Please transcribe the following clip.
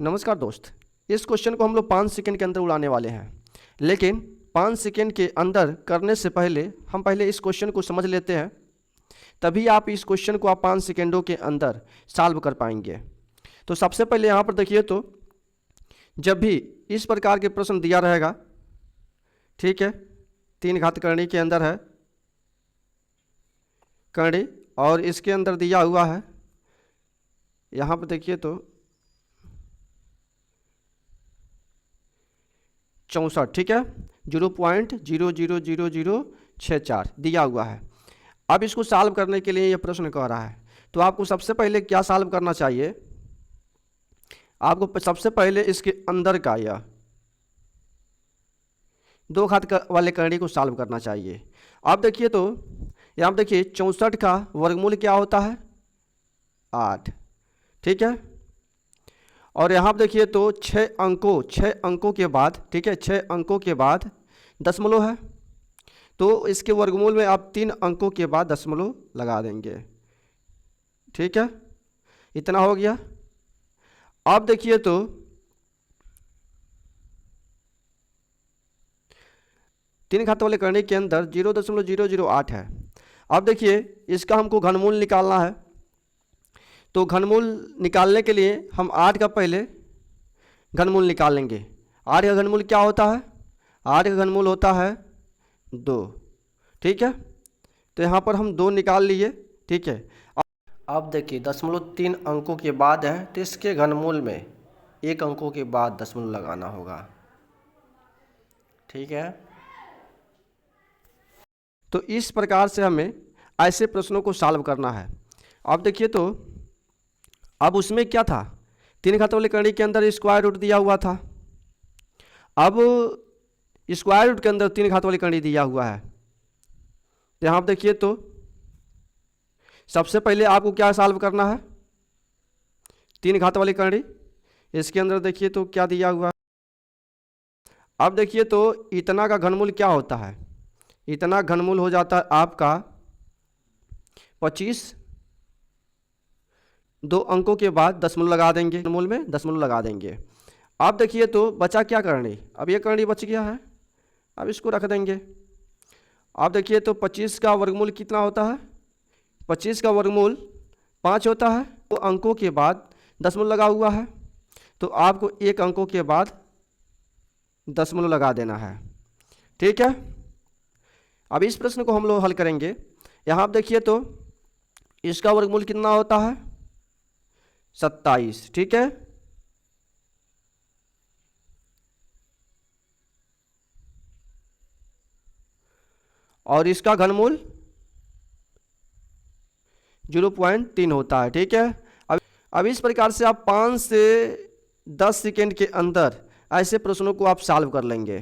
नमस्कार दोस्त, इस क्वेश्चन को हम लोग 5 सेकंड के अंदर उड़ाने वाले हैं। लेकिन 5 सेकंड के अंदर करने से पहले हम पहले इस क्वेश्चन को समझ लेते हैं, तभी आप इस क्वेश्चन को आप 5 सेकंडों के अंदर सॉल्व कर पाएंगे। तो सबसे पहले यहाँ पर देखिए, तो जब भी इस प्रकार के प्रश्न दिया रहेगा, ठीक है, 3 घात करणी के अंदर है करणी और इसके अंदर दिया हुआ है, यहाँ पर देखिए तो 64, ठीक है, 0.000064 दिया हुआ है। अब इसको सॉल्व करने के लिए ये प्रश्न कह रहा है, तो आपको सबसे पहले क्या सॉल्व करना चाहिए? आपको सबसे पहले इसके अंदर का यह 2 घात वाले करणी को सॉल्व करना चाहिए। अब देखिए तो यहाँ देखिए 64 का वर्गमूल क्या होता है? 8, ठीक है। और यहाँ पर देखिए तो 6 अंकों के बाद, ठीक है, 6 अंकों के बाद दशमलव है, तो इसके वर्गमूल में आप 3 अंकों के बाद दशमलव लगा देंगे, ठीक है, इतना हो गया। अब देखिए तो तीन घात वाले करणी के अंदर 0.008 है। अब देखिए इसका हमको घनमूल निकालना है, तो घनमूल निकालने के लिए हम 8 का पहले घनमूल निकालेंगे। 8 का घनमूल क्या होता है? 8 का घनमूल होता है 2, ठीक है। तो यहाँ पर हम 2 निकाल लिए, ठीक है। अब देखिए 0.3 अंकों के बाद है, तो इसके घनमूल में 1 अंकों के बाद दशमलव लगाना होगा, ठीक है। तो इस प्रकार से हमें ऐसे प्रश्नों को सॉल्व करना है। अब देखिए तो अब उसमें क्या था, 3 घात वाले करणी के अंदर स्क्वायर रूट दिया हुआ था। अब स्क्वायर रूट के अंदर 3 घात वाली करणी दिया हुआ है। यहाँ पर देखिए तो सबसे पहले आपको क्या सॉल्व करना है? 3 घात वाली करणी, इसके अंदर देखिए तो क्या दिया हुआ है। अब देखिए तो इतना का घनमूल क्या होता है? इतना घनमूल हो जाता है आपका 25, 2 अंकों के बाद दशमलव लगा देंगे, घनमूल में दशमलव लगा देंगे। अब देखिए तो बचा क्या करणी? अब ये करणी बच गया है, अब इसको रख देंगे। अब देखिए तो 25 का वर्गमूल कितना होता है? 25 का वर्गमूल 5 होता है। 2 अंकों के बाद दशमलव लगा हुआ है, तो आपको 1 अंकों के बाद दशमलव लगा देना है, ठीक है। अब इस प्रश्न को हम लोग हल करेंगे। यहाँ आप देखिए तो इसका वर्गमूल कितना होता है? 27, ठीक है। और इसका घनमूल 0.3 होता है, ठीक है। अब इस प्रकार से आप 5 से 10 सेकंड के अंदर ऐसे प्रश्नों को आप सॉल्व कर लेंगे।